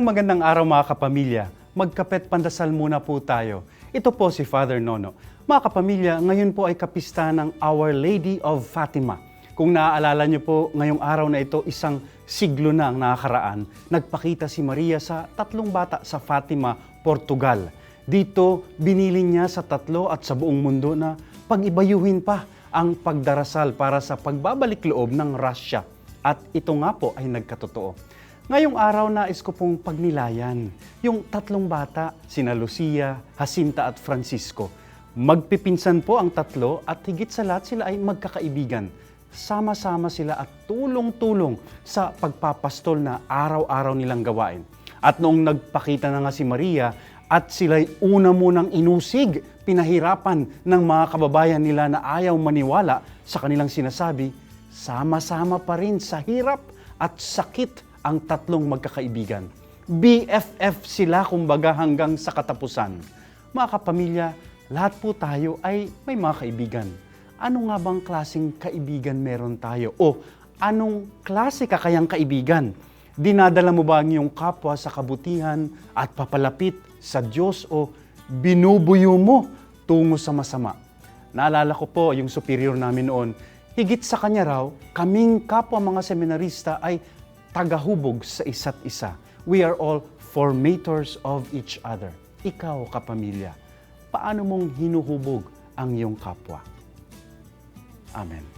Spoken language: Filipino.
Magandang araw mga kapamilya. Magkapet pandasal muna po tayo. Ito po si Father Nono. Mga kapamilya, ngayon po ay kapista ng Our Lady of Fatima. Kung naaalala niyo po, ngayong araw na ito, isang siglo na ang nakakaraan, nagpakita si Maria sa 3 bata sa Fatima, Portugal. Dito, binilin niya sa 3 at sa buong mundo na pag-ibayuhin pa ang pagdarasal para sa pagbabalik loob ng Russia. At ito nga po ay nagkatotoo. Ngayong araw nais ko pong pagnilayan yung 3 bata, sina Lucia, Jacinta at Francisco. Magpipinsan po ang 3 at higit sa lahat sila ay magkakaibigan. Sama-sama sila at tulong-tulong sa pagpapastol na araw-araw nilang gawain. At noong nagpakita na nga si Maria at sila'y una munang inusig, pinahirapan ng mga kababayan nila na ayaw maniwala sa kanilang sinasabi, sama-sama pa rin sa hirap at sakit ang 3 magkakaibigan. BFF sila kumbaga hanggang sa katapusan. Mga kapamilya, lahat po tayo ay may mga kaibigan. Ano nga bang klaseng kaibigan meron tayo? O anong klase ka kayang kaibigan? Dinadala mo ba ang iyong kapwa sa kabutihan at papalapit sa Diyos o binubuyo mo tungo sa masama? Naalala ko po yung superior namin noon, higit sa kanya raw, kaming kapwa mga seminarista ay tagahubog sa isa't isa. We are all formators of each other. Ikaw, kapamilya, paano mong hinuhubog ang iyong kapwa? Amen.